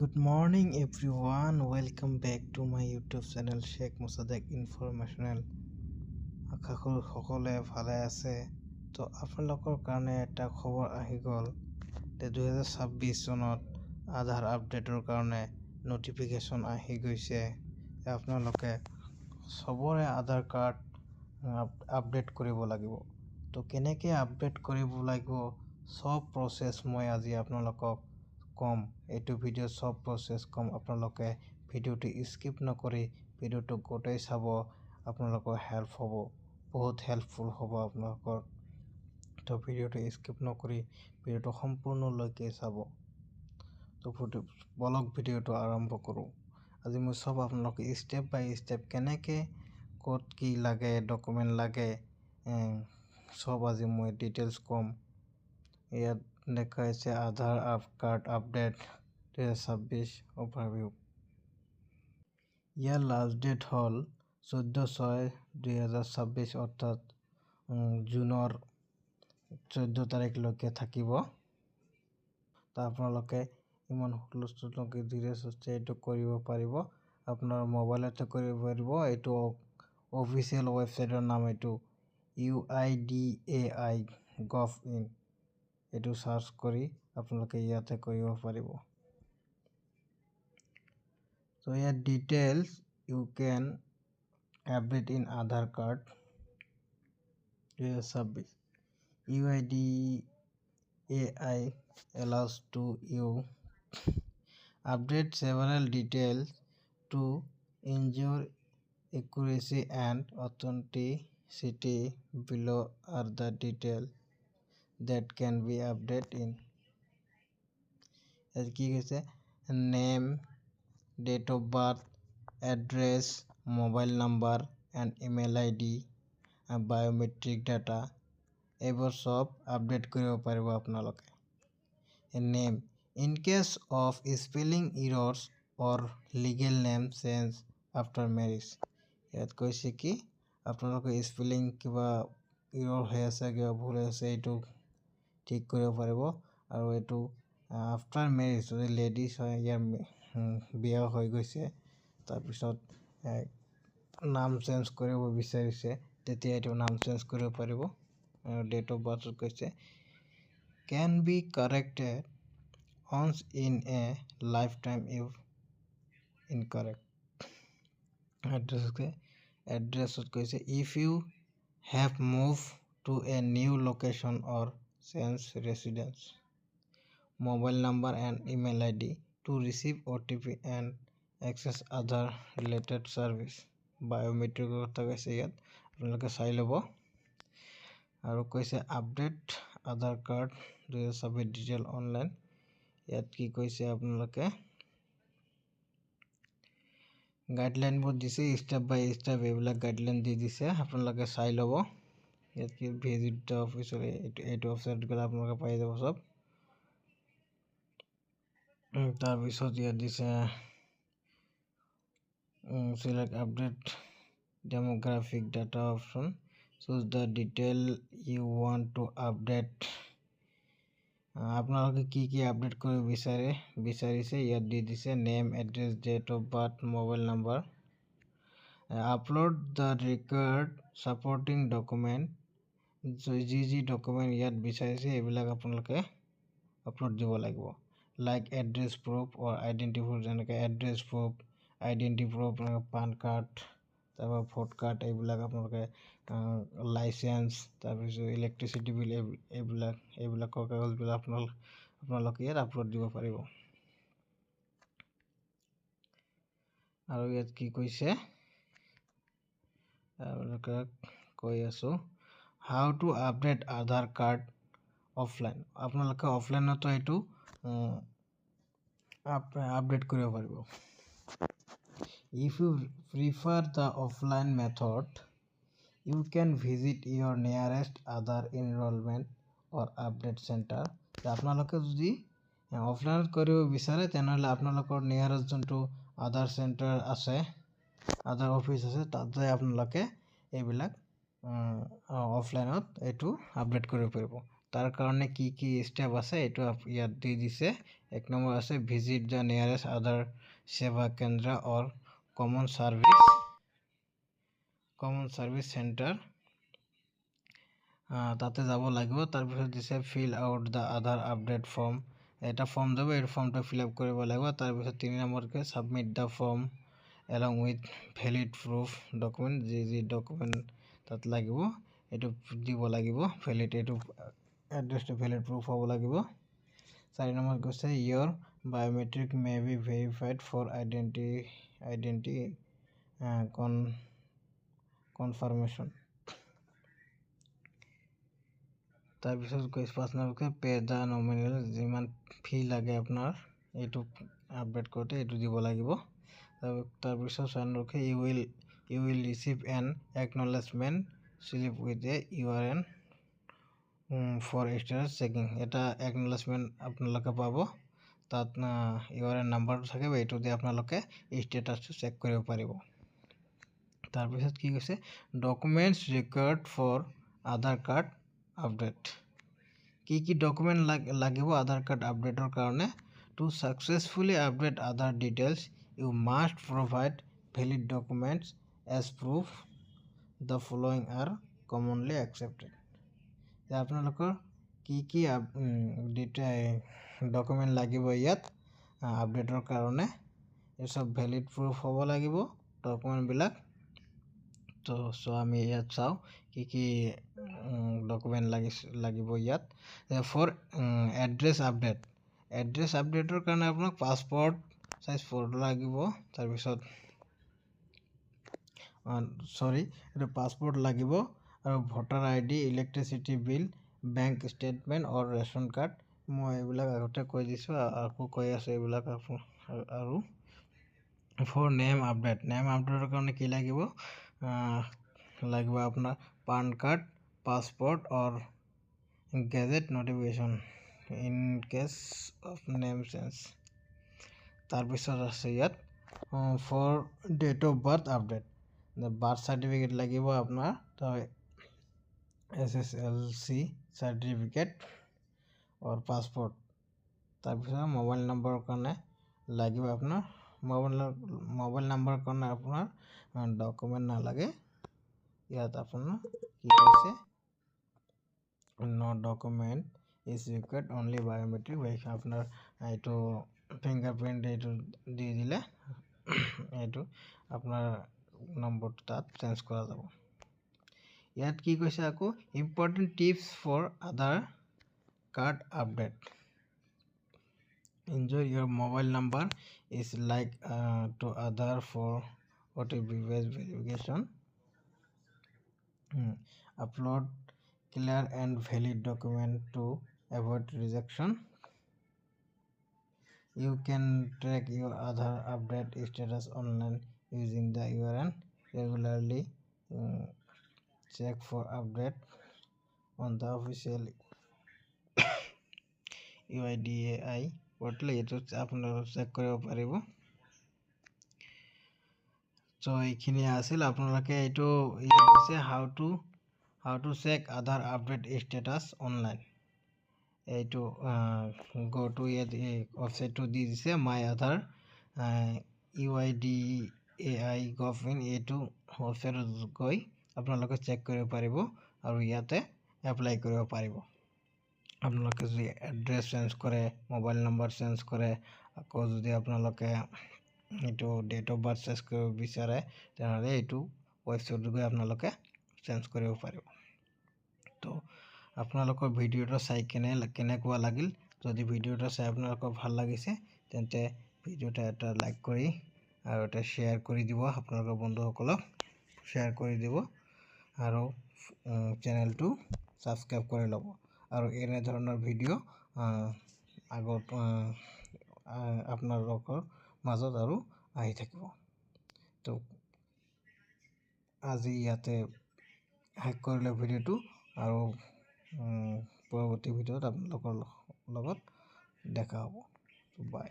Good morning everyone. Welcome back to my YouTube channel Sheikh Mosaddeq Informational. আশা কৰো সকলোৱে ভালে আছে। তো আপোনালোকৰ কাৰণে এটা খবৰ আহি গ'ল যে 2026 চনত আধাৰ আপডেটৰ কাৰণে নটিফিকেশ্যন আহি গৈছে। আপোনালোকে সবৰে আধাৰ কাৰ্ড আপডেট কৰিব লাগিব। তো কেনেকৈ আপডেট কৰিব লাগিব সব প্ৰচেছ মই আজি আপোনালোকক কম। এইটো ভিডিও সব প্ৰচেছ কম। আপোনালোকে ভিডিওটো স্কিপ নকৰি ভিডিওটো গোটেই চাব। আপোনালোকৰ হেল্প হ'ব, বহুত হেল্পফুল হ'ব আপোনালোকৰ। তো ভিডিওটো স্কিপ নকৰি ভিডিওটো সম্পূৰ্ণলৈকে চাব। তো বলক ভিডিওটো আৰম্ভ কৰোঁ। আজি মই সব আপোনালোকে ষ্টেপ বাই ষ্টেপ কেনেকৈ ক'ত কি লাগে ডকুমেণ্ট লাগে সব আজি মই ডিটেইলছ কম। ইয়াত দেখাইছে আধাৰ কাৰ্ড আপডেট 2026 অভাৰভিউ। ইয়াৰ লাষ্ট ডেট হ'ল 14/6/2026 অৰ্থাৎ জুনৰ 14 তাৰিখলৈকে থাকিব। তো আপোনালোকে ইমান হুলস্থুলকৈ ধীৰে সুস্থে এইটো কৰিব পাৰিব। আপোনাৰ মোবাইলতে কৰিব পাৰিব। এইটো অফিচিয়েল ৱেবছাইটৰ নাম এইটো UIDAI.gov.in। এইটো সাৰ্চ কৰি আপোনালোকে ইয়াতে কৰিব পাৰিব। So here details you can update in Aadhaar card 2026. UIDAI allows to you update several details to ensure accuracy and authenticity. Below are the details that can be updated in. As ki kaise name, date of birth, address, mobile number and email ID and biometric data এইবোৰ সব update কৰিব পাৰিব আপোনালোকে। Name in case of spelling errors or legal name change after marriage। ইয়াত কৈছে কি আপোনালোকে spelling কিবা এৰৰ হৈ আছে কিবা ভুল হৈ আছে এইটো ঠিক কৰিব পাৰিব। আৰু এইটো আফটাৰ মেৰিজ যদি লেডিজ হয় ইয়াৰ বিয়া হৈ গৈছে তাৰপিছত নাম চেঞ্জ কৰিব বিচাৰিছে তেতিয়া এইটো নাম চেঞ্জ কৰিব পাৰিব। আৰু ডেট অফ বাৰ্থত কৈছে can be corrected once in a lifetime if incorrect। এড্ৰেছত কৈছে if you have moved to a new location or changed residence। mobile number and email ID to receive OTP and access other related service। বায়োমেট্ৰিকৰ কথা কৈছে ইয়াত আপোনালোকে চাই ল'ব। আৰু কৈছে আপডেট আধাৰ কাৰ্ড 2026 ডিটেইল অনলাইন। ইয়াত কি কৈছে আপোনালোকে গাইডলাইনবোৰ দিছে ষ্টেপ বাই ষ্টেপ এইবিলাক গাইডলাইন দি দিছে আপোনালোকে চাই ল'ব। ইয়াত কি ভিজিট দ্য অফিচৰ এইটো ৱেবছাইট গ'লে আপোনালোকে পাই যাব সব। তাৰপিছত ইয়াত দিছে select update demographic data option, choose the detail you want to update। আপোনালোকে কি আপডেট কৰিব বিচাৰিছে ইয়াত দি দিছে name, address, date of birth, mobile number. Upload the required supporting document. যি ডকুমেণ্ট ইয়াত বিচাৰিছে এইবিলাক আপোনালোকে আপলোড দিব লাগিব। Like address proof or identity proof যেনেকৈ address proof, identity proof, PAN card, তাৰপৰা ভোট কাৰ্ড এইবিলাক আপোনালোকে লাইচেঞ্চ, তাৰপিছত ইলেক্ট্ৰিচিটি বিল এইবিলাকৰ কাগজবিলাক আপোনালোকে ইয়াত আপলোড দিব পাৰিব। আৰু ইয়াত কি কৈছে আপোনালোকে কৈ আছোঁ how to update Aadhaar card offline. আপোনালোকে অফলাইনতো এইটো আপডেট কৰিব পাৰিব। If you prefer the offline method, you can visit your nearest Aadhaar enrollment or update center। আপোনালোকে যদি অফলাইনত কৰিব বিচাৰে তেনেহ'লে আপোনালোকৰ নিয়াৰেষ্ট যোনটো আধাৰ চেণ্টাৰ আছে আধাৰ অফিচ আছে তাতে আপোনালোকে এইবিলাক অফলাইনত এইটো আপডেট কৰিব পাৰিব। তাৰ কাৰণে কি ষ্টেপ আছে এইটো ইয়াত দি দিছে এক নম্বৰ আছে ভিজিট দ্য নিয়াৰেষ্ট আধাৰ সেৱা কেন্দ্ৰ অৰ কমন সাৰ্ভিস চেণ্টাৰ তাতে যাব লাগিব। তাৰপিছত দিছে fill out the Aadhaar update form, এটা ফৰ্ম যাব, এই ফৰ্মটো ফিল আপ কৰিব লাগিব। তাৰপিছত 3 নম্বৰকে submit the form along with valid proof document, যি ডকুমেণ্ট তাত লাগিব এইটো দিব লাগিব, ভেলিড এইটো এড্ৰেছটো ভেলিড প্ৰুফ হ'ব লাগিব। 4 নম্বৰ কৈছে your biometric may be verified for identity confirmation. তাৰপিছত কৈছে 5 নম্বৰকে পে দ্য নমিনেল, যিমান ফি লাগে আপোনাৰ এইটো আপডেট কৰোঁতে এইটো দিব লাগিব। তাৰপিছত 6 নম্বৰকে you will receive an acknowledgement slip with a URN for status checking, এটা একনলেজমেণ্ট আপোনালোকে পাব, তাত URN নাম্বাৰটো থাকিব, এইটো দি আপোনালোকে ষ্টেটাছটো চেক কৰিব পাৰিব। তাৰপিছত কি কৈছে documents required for Aadhaar card update, কি ডকুমেণ্ট লাগিব আধাৰ কাৰ্ড আপডেটৰ কাৰণে। To successfully update Aadhaar details you must provide valid documents as proof the following are commonly accepted, আপোনালোকৰ কি ডকুমেণ্ট লাগিব ইয়াত আপডেটৰ কাৰণে, এই চব ভেলিড প্ৰুফ হ'ব লাগিব ডকুমেণ্টবিলাক। তো আমি ইয়াত চাওঁ কি ডকুমেণ্ট লাগিব ইয়াত। ফৰ এড্ৰেছ আপডেটৰ কাৰণে আপোনাক পাছপৰ্ট চাইজ ফটো লাগিব, তাৰপিছত এইটো পাছপৰ্ট লাগিব আৰু voter ID, electricity bill, bank statement আৰু ৰেচন কাৰ্ড। মই এইবিলাক আগতে কৈ দিছোঁ, আকৌ কৈ আছোঁ এইবিলাক। আৰু ফৰ নেম আপডেটৰ কাৰণে কি লাগিব আপোনাৰ PAN card, passport or gazette notification in case of name change. তাৰপিছত আছে ইয়াত for date of birth update, birth certificate লাগিব আপোনাৰ, SSLC চাৰ্টিফিকেট অৰ পাছপৰ্ট। তাৰপিছত মোবাইল নম্বৰৰ কাৰণে লাগিব আপোনাৰ, মোবাইল নম্বৰৰ কাৰণে আপোনাৰ ডকুমেণ্ট নালাগে ইয়াত। আপোনাৰ কি কৈছে no document is required only biometric verification, আপোনাৰ এইটো ফিংগাৰপ্ৰিণ্ট এইটো দি দিলে এইটো আপোনাৰ নম্বৰটো তাত চেঞ্জ কৰা যাব। ইয়াত কি কৈছে আকৌ important tips for Aadhaar card update, ensure your mobile number is linked to Aadhaar for OTP based verification, upload clear and valid document to avoid rejection, you can track your Aadhaar update status online using the URN, regularly check for update on the official UIDAI portal, এইটো আপোনালোকে check কৰিব পাৰিব। চ' এইখিনি আছিল, আপোনালোকে এইটো দিছে how to check Aadhaar update status online, এইটো গো টু ইয়াত ৱেবছাইটটো দি দিছে মাই আধাৰ UIDAI.gov.in, এইটো ৱেবছাইটত গৈ আপোনালোকে চেক কৰিব পাৰিব আৰু ইয়াতে এপ্লাই কৰিব পাৰিব। আপোনালোকে যদি এড্ৰেছ চেঞ্জ কৰে, মোবাইল নম্বৰ চেঞ্জ কৰে, আকৌ যদি আপোনালোকে এইটো ডেট অফ বাৰ্থ চেঞ্জ কৰিব বিচাৰে তেনেহ'লে এইটো ৱেবছাইটত গৈ আপোনালোকে চেঞ্জ কৰিব পাৰিব। তো আপোনালোকৰ ভিডিঅ'টো চাই কেনেকুৱা লাগিল, যদি ভিডিঅ'টো চাই আপোনালোকৰ ভাল লাগিছে তেন্তে ভিডিঅ'টো এটা লাইক কৰি আৰু এটা শ্বেয়াৰ কৰি দিব, আপোনালোকৰ বন্ধুসকলক শ্বেয়াৰ কৰি দিব আৰু চেনেলটো ছাবস্ক্ৰাইব কৰি ল'ব আৰু এনেধৰণৰ ভিডিঅ' আগত আপোনালোকৰ মাজত আৰু আহি থাকিব। তো আজি ইয়াতে শেষ কৰিলে ভিডিঅ'টো আৰু পৰৱৰ্তী ভিডিঅ'ত আপোনালোকৰ লগত দেখা হ'ব। বাই।